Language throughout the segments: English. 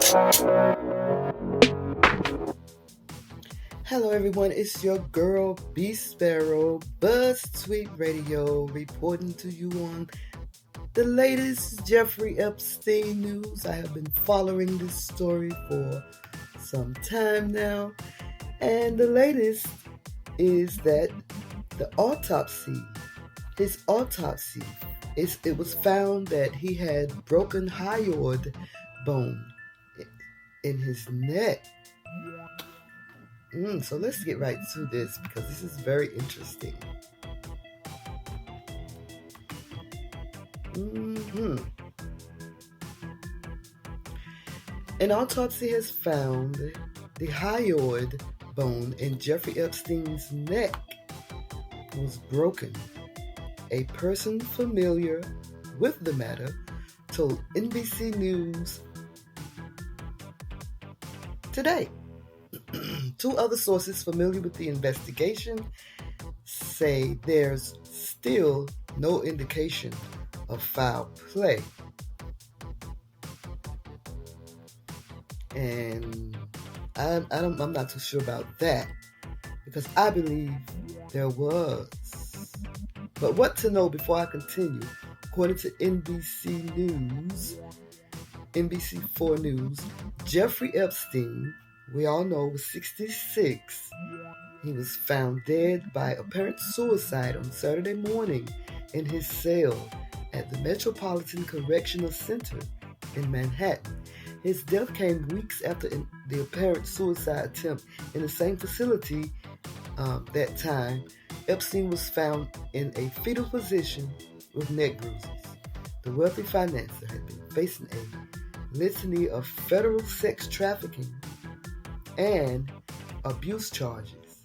Hello everyone, it's your girl BeeSparrow, Buzz Tweet Radio, reporting to you on the latest Jeffrey Epstein news. I have been following this story for some time now, and the latest is that his autopsy, it was found that he had broken hyoid bone in his neck. So let's get right to this because this is very interesting. An autopsy has found the hyoid bone in Jeffrey Epstein's neck was broken. A person familiar with the matter told NBC News today. Two other sources familiar with the investigation say there's still no indication of foul play. And I'm not too sure about that because I believe there was. But what to know before I continue? According to NBC4 News, Jeffrey Epstein, we all know, was 66. He was found dead by apparent suicide on Saturday morning in his cell at the Metropolitan Correctional Center in Manhattan. His death came weeks after the apparent suicide attempt in the same facility. That time, Epstein was found in a fetal position with neck bruises. The wealthy financier had been facing a litany of federal sex trafficking and abuse charges.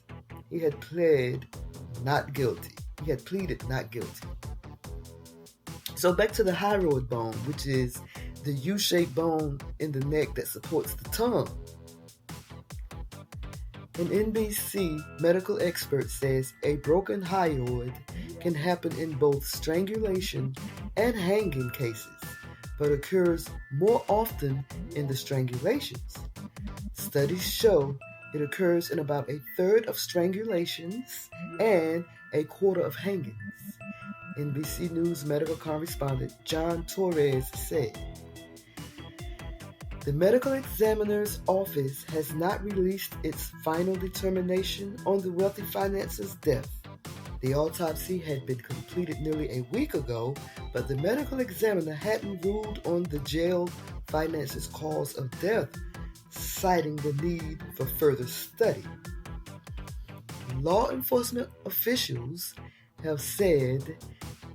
He had pleaded not guilty. So back to the hyoid bone, which is the U-shaped bone in the neck that supports the tongue. An NBC medical expert says a broken hyoid can happen in both strangulation and hanging cases, but occurs more often in the strangulations. Studies show it occurs in about a third of strangulations and a quarter of hangings. NBC News medical correspondent John Torres said, "The medical examiner's office has not released its final determination on the wealthy financier's death. The autopsy had been completed nearly a week ago, but the medical examiner hadn't ruled on the jail financier's cause of death, citing the need for further study." Law enforcement officials have said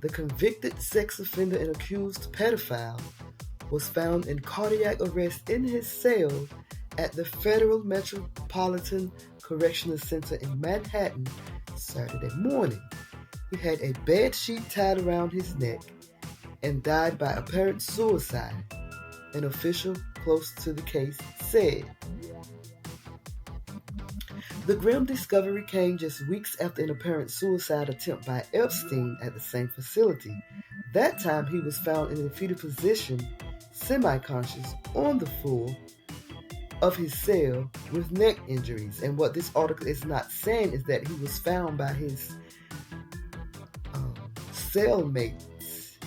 the convicted sex offender and accused pedophile was found in cardiac arrest in his cell at the Federal Metropolitan Correctional Center in Manhattan Saturday morning. He had a bed sheet tied around his neck and died by apparent suicide, an official close to the case said. The grim discovery came just weeks after an apparent suicide attempt by Epstein at the same facility. That time he was found in a fetal position, semi-conscious, on the floor of his cell with neck injuries. And what this article is not saying is that he was found by his cellmates.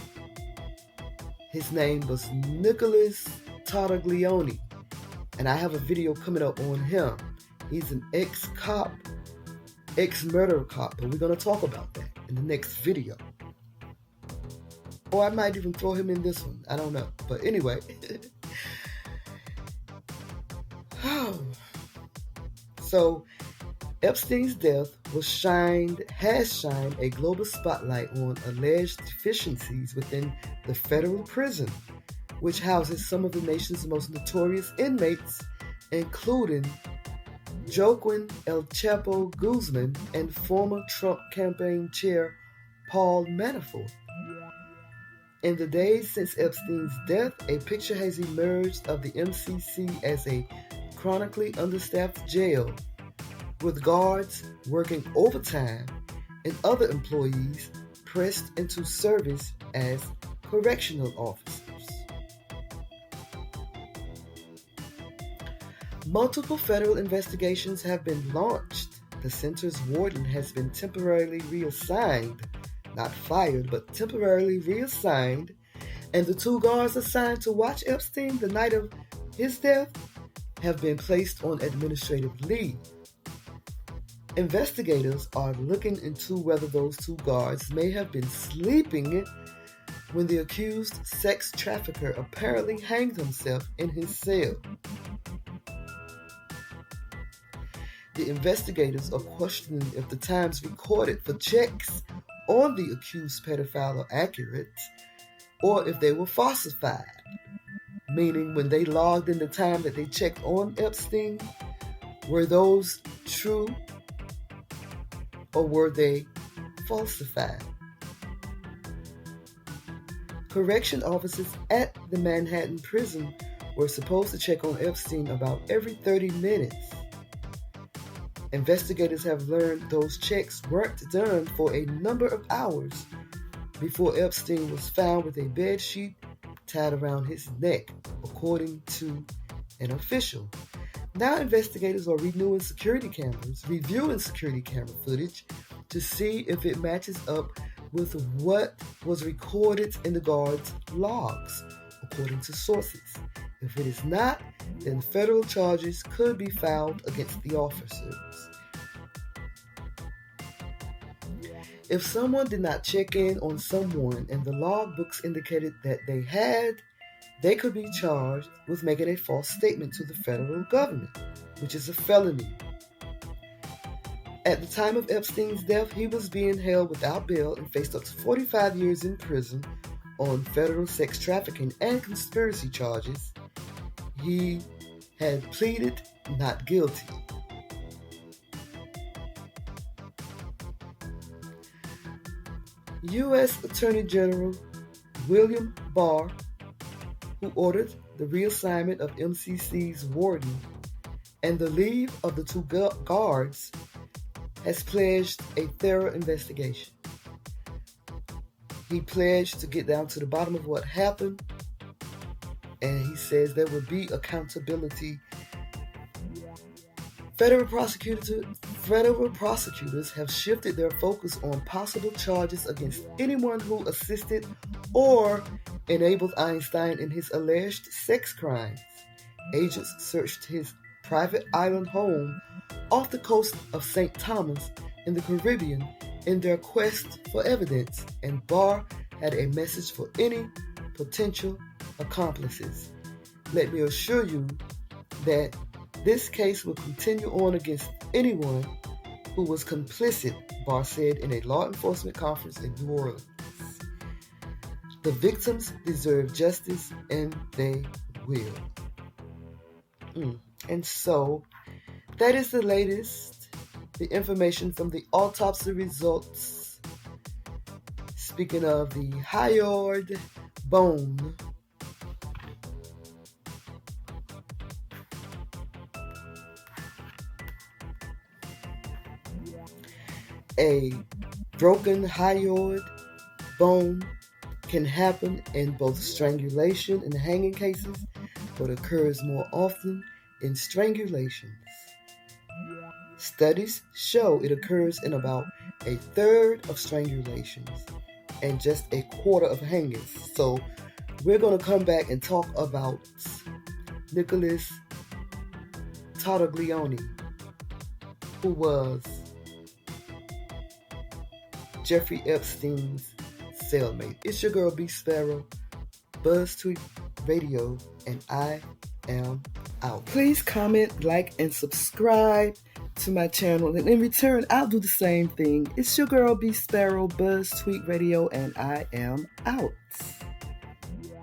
His name was Nicholas Tartaglione, and I have a video coming up on him. He's an ex-cop, ex-murder cop, but we're going to talk about that in the next video. Or I might even throw him in this one. I don't know. But anyway. So, Epstein's death has shined a global spotlight on alleged deficiencies within the federal prison, which houses some of the nation's most notorious inmates, including Joaquin El Chapo Guzman and former Trump campaign chair Paul Manafort. In the days since Epstein's death, a picture has emerged of the MCC as a chronically understaffed jail, with guards working overtime and other employees pressed into service as correctional officers. Multiple federal investigations have been launched. The center's warden has been temporarily reassigned, not fired, but temporarily reassigned, and the 2 guards assigned to watch Epstein the night of his death have been placed on administrative leave. Investigators are looking into whether those 2 guards may have been sleeping when the accused sex trafficker apparently hanged himself in his cell. The investigators are questioning if the times recorded for checks on the accused pedophile are accurate, or if they were falsified, meaning when they logged in the time that they checked on Epstein, were those true or were they falsified? Correction officers at the Manhattan prison were supposed to check on Epstein about every 30 minutes. Investigators have learned those checks weren't done for a number of hours before Epstein was found with a bed sheet tied around his neck, according to an official. Now investigators are reviewing security camera footage to see if it matches up with what was recorded in the guards' logs, according to sources. If it is not, then federal charges could be filed against the officers. If someone did not check in on someone and the logbooks indicated that they could be charged with making a false statement to the federal government, which is a felony. At the time of Epstein's death, he was being held without bail and faced up to 45 years in prison on federal sex trafficking and conspiracy charges. He had pleaded not guilty. U.S. Attorney General William Barr, who ordered the reassignment of MCC's warden and the leave of the 2 guards, has pledged a thorough investigation. He pledged to get down to the bottom of what happened, and he says there will be accountability. Federal prosecutors have shifted their focus on possible charges against anyone who assisted or enabled Einstein in his alleged sex crimes. Agents searched his private island home off the coast of St. Thomas in the Caribbean in their quest for evidence, and Barr had a message for any potential accomplices. Let me assure you that this case will continue on against anyone who was complicit, Barr said in a law enforcement conference in New Orleans. The victims deserve justice, and they will. And so, that is the latest, the information from the autopsy results. Speaking of the hyoid bone, a broken hyoid bone can happen in both strangulation and hanging cases, but occurs more often in strangulations. Studies show it occurs in about a third of strangulations and just a quarter of hangings. So we're going to come back and talk about Nicholas Tartaglione, who was Jeffrey Epstein's cellmate. It's your girl BeeSparrow, BuzzTweet Radio, and I am out. Please comment, like, and subscribe to my channel, and in return, I'll do the same thing. It's your girl BeeSparrow, BuzzTweet Radio, and I am out.